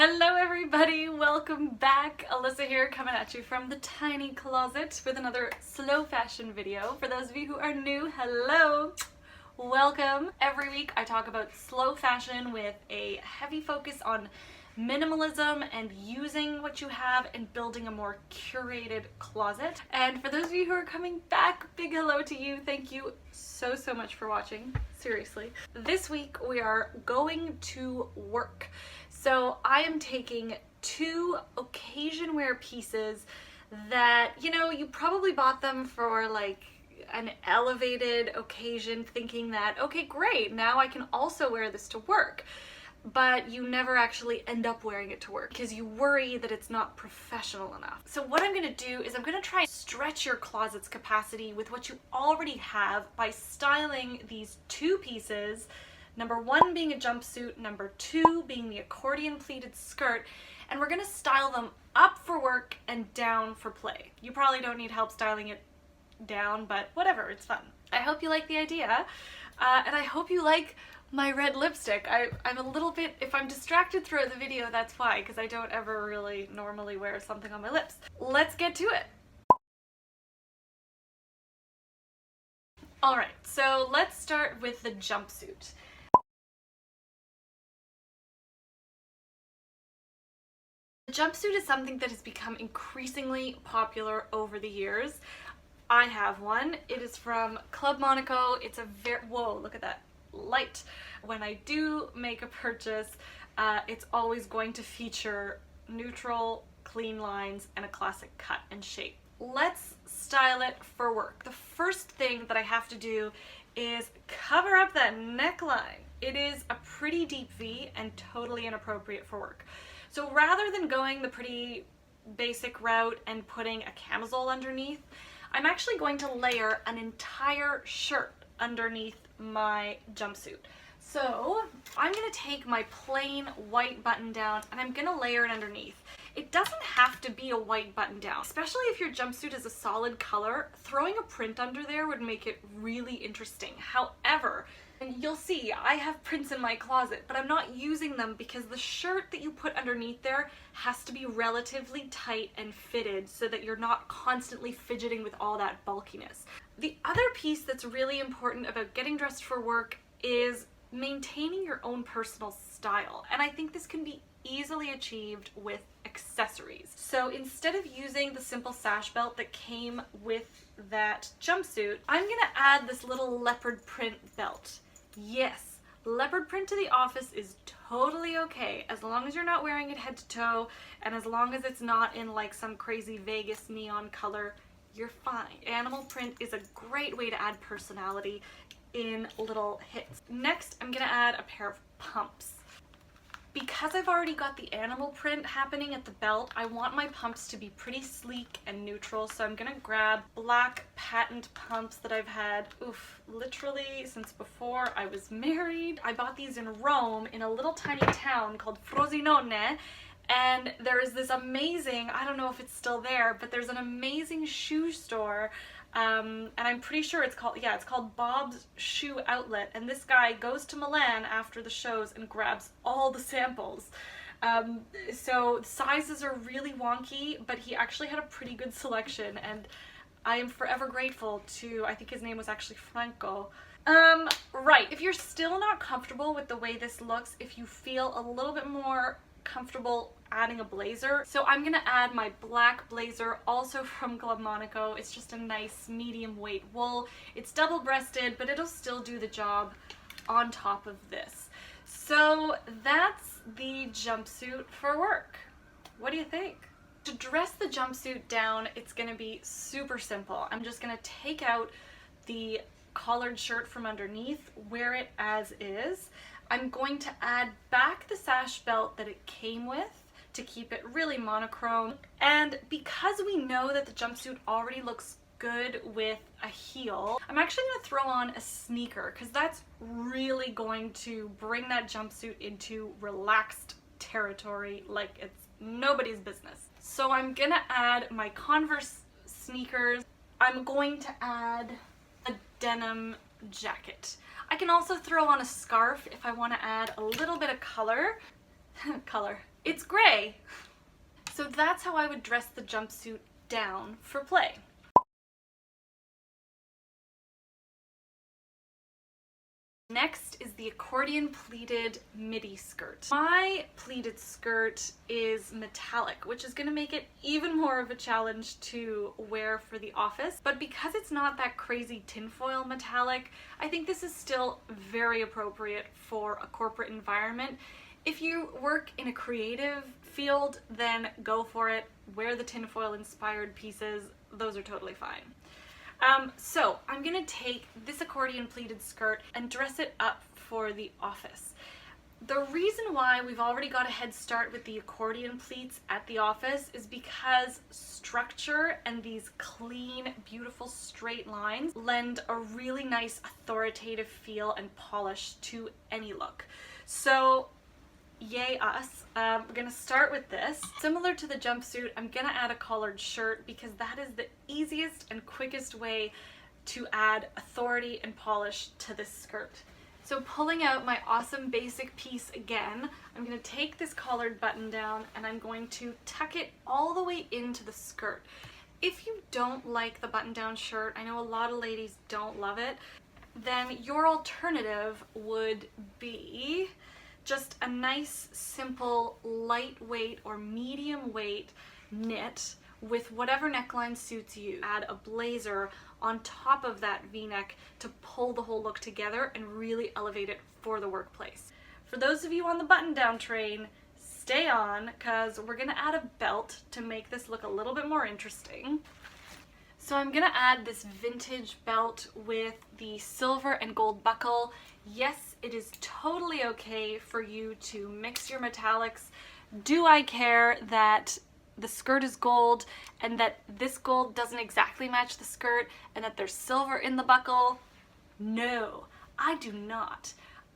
Hello everybody, welcome back. Alyssa here coming at you from the tiny closet with another slow fashion video. For those of you who are new, hello! Welcome. Every week I talk about slow fashion with a heavy focus on minimalism and using what you have and building a more curated closet. And for those of you who are coming back, big hello to you. Thank you so much for watching. Seriously. This week we are going to work. So I am taking two occasion wear pieces that, you probably bought them for like an elevated occasion thinking that, okay, great, now I can also wear this to work. But you never actually end up wearing it to work because you worry that it's not professional enough. So what I'm going to do is I'm going to try and stretch your closet's capacity with what you already have by styling these two pieces. Number one being a jumpsuit, number two being the accordion pleated skirt, and we're going to style them up for work and down for play. You probably don't need help styling it down, but whatever, it's fun. I hope you like the idea, and I hope you like my red lipstick. I'm a little bit, if I'm distracted throughout the video, that's why, because I don't ever really normally wear something on my lips. Let's get to it. Alright, so let's start with the jumpsuit. The jumpsuit is something that has become increasingly popular over the years. I have one. It is from Club Monaco. It's a whoa, look at that light. When I do make a purchase, it's always going to feature neutral, clean lines and a classic cut and shape. Let's style it for work. The first thing that I have to do is cover up that neckline. It is a pretty deep V and totally inappropriate for work. So rather than going the pretty basic route and putting a camisole underneath, I'm actually going to layer an entire shirt underneath my jumpsuit. So I'm going to take my plain white button down and I'm going to layer it underneath. It doesn't have to be a white button down, especially if your jumpsuit is a solid color. Throwing a print under there would make it really interesting. However, and you'll see I have prints in my closet, but I'm not using them because the shirt that you put underneath there has to be relatively tight and fitted so that you're not constantly fidgeting with all that bulkiness. The other piece that's really important about getting dressed for work is maintaining your own personal style, and I think this can be easily achieved with accessories. So instead of using the simple sash belt that came with that jumpsuit, I'm gonna add this little leopard print belt. Yes, leopard print to the office is totally okay as long as you're not wearing it head to toe and as long as it's not in like some crazy Vegas neon color, you're fine. Animal print is a great way to add personality in little hits. Next, I'm gonna add a pair of pumps. Because I've already got the animal print happening at the belt, I want my pumps to be pretty sleek and neutral, so I'm gonna grab black patent pumps that I've had, literally since before I was married. I bought these in Rome in a little tiny town called Frosinone, and there is this amazing, I don't know if it's still there, but there's an amazing shoe store, and I'm pretty sure it's called Bob's Shoe Outlet, and this guy goes to Milan after the shows and grabs all the samples. So sizes are really wonky, but he actually had a pretty good selection, and I am forever grateful to, I think his name was actually Franco. Right, if you're still not comfortable with the way this looks, if you feel a little bit more comfortable adding a blazer. So I'm gonna add my black blazer, also from Club Monaco. It's just a nice medium weight wool. It's double-breasted, but it'll still do the job on top of this. So that's the jumpsuit for work. What do you think? To dress the jumpsuit down, it's gonna be super simple. I'm just gonna take out the collared shirt from underneath, wear it as is. I'm going to add back the sash belt that it came with to keep it really monochrome. And because we know that the jumpsuit already looks good with a heel, I'm actually going to throw on a sneaker because that's really going to bring that jumpsuit into relaxed territory like it's nobody's business. So I'm going to add my Converse sneakers. I'm going to add a denim jacket. I can also throw on a scarf if I want to add a little bit of color. It's gray. So that's how I would dress the jumpsuit down for play. Next is the Accordion pleated midi skirt. My pleated skirt is metallic, which is going to make it even more of a challenge to wear for the office. But because it's not that crazy tinfoil metallic, I think this is still very appropriate for a corporate environment. If you work in a creative field, then go for it. Wear the tinfoil inspired pieces. Those are totally fine. So I'm gonna take this accordion pleated skirt and dress it up for the office. The reason why we've already got a head start with the accordion pleats at the office is because structure and these clean, beautiful straight lines lend a really nice authoritative feel and polish to any look. So yay us. We're gonna start with this. Similar to the jumpsuit, I'm gonna add a collared shirt because that is the easiest and quickest way to add authority and polish to this skirt. So pulling out my awesome basic piece again, I'm gonna take this collared button down and I'm going to tuck it all the way into the skirt. If you don't like the button down shirt, I know a lot of ladies don't love it, then your alternative would be just a nice, simple, lightweight or medium weight knit with whatever neckline suits you. Add a blazer on top of that v-neck to pull the whole look together and really elevate it for the workplace. For those of you on the button-down train, stay on, because we're gonna add a belt to make this look a little bit more interesting. So I'm gonna add this vintage belt with the silver and gold buckle. Yes, it is totally okay for you to mix your metallics. Do I care that the skirt is gold and that this gold doesn't exactly match the skirt and that there's silver in the buckle? No, I do not.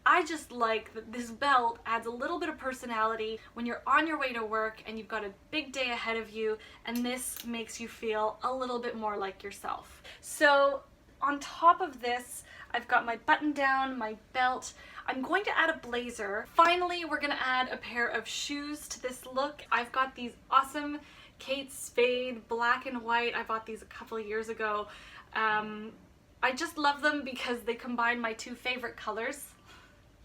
I just like that this belt adds a little bit of personality when you're on your way to work and you've got a big day ahead of you, and this makes you feel a little bit more like yourself. So on top of this, I've got my button down, my belt. I'm going to add a blazer. Finally, we're gonna add a pair of shoes to this look. I've got these awesome Kate Spade black and white. I bought these a couple of years ago. I just love them because they combine my two favorite colors.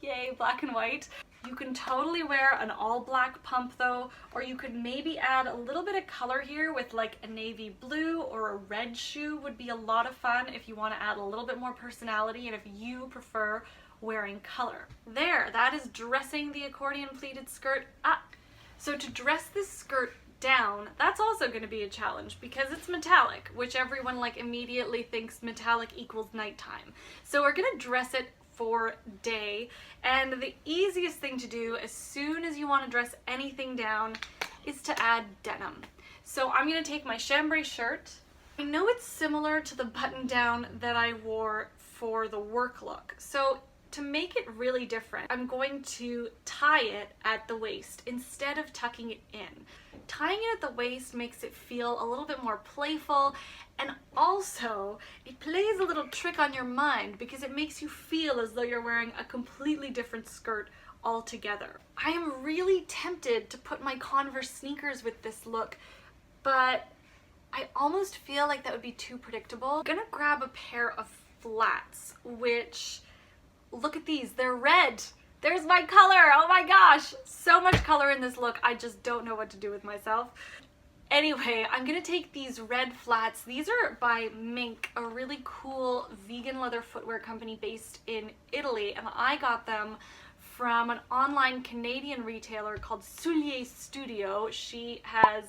Yay, black and white. You can totally wear an all black pump though, or you could maybe add a little bit of color here with like a navy blue or a red shoe would be a lot of fun if you want to add a little bit more personality and if you prefer wearing color. There, that is dressing the accordion pleated skirt up. So to dress this skirt down, that's also going to be a challenge because it's metallic, which everyone like immediately thinks metallic equals nighttime. So we're going to dress it for day, and the easiest thing to do as soon as you want to dress anything down is to add denim. So I'm going to take my chambray shirt. I know it's similar to the button down that I wore for the work look, so to make it really different, I'm going to tie it at the waist instead of tucking it in. Tying it at the waist makes it feel a little bit more playful, and also it plays a little trick on your mind because it makes you feel as though you're wearing a completely different skirt altogether. I am really tempted to put my Converse sneakers with this look, but I almost feel like that would be too predictable. I'm gonna grab a pair of flats, which, look at these, they're red. There's my color, oh my gosh. So much color in this look, I just don't know what to do with myself. Anyway, I'm gonna take these red flats. These are by Mink, a really cool vegan leather footwear company based in Italy, and I got them from an online Canadian retailer called Soulier Studio. She has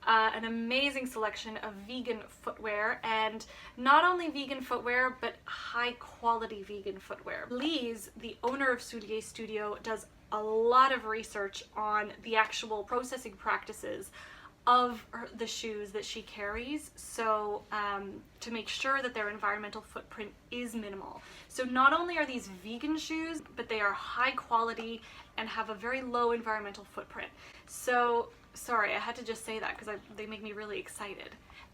an amazing selection of vegan footwear, and not only vegan footwear, but high quality vegan footwear. Lise, the owner of Soulier Studio, does a lot of research on the actual processing practices of the shoes that she carries, so to make sure that their environmental footprint is minimal. So not only are these vegan shoes, but they are high quality and have a very low environmental footprint. So sorry, I had to just say that because they make me really excited.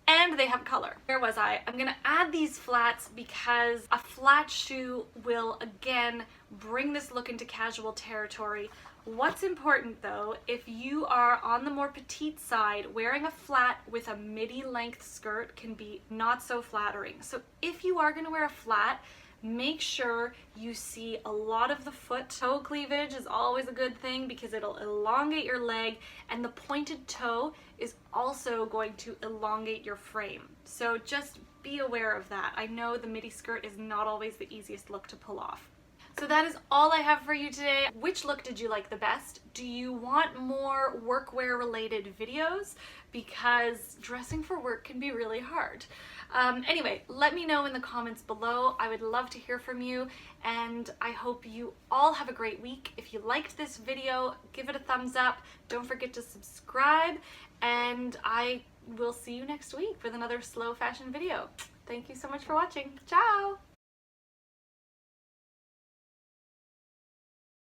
And they have color. Where was I? I'm gonna add these flats because a flat shoe will again bring this look into casual territory What's important though, if you are on the more petite side, wearing a flat with a midi length skirt can be not so flattering. So if you are going to wear a flat, make sure you see a lot of the foot. Toe cleavage is always a good thing because it'll elongate your leg, and the pointed toe is also going to elongate your frame. So just be aware of that. I know the midi skirt is not always the easiest look to pull off. So that is all I have for you today. Which look did you like the best? Do you want more workwear related videos? Because dressing for work can be really hard. Anyway, let me know in the comments below. I would love to hear from you, and I hope you all have a great week. If you liked this video, give it a thumbs up. Don't forget to subscribe, and I will see you next week with another slow fashion video. Thank you so much for watching. Ciao!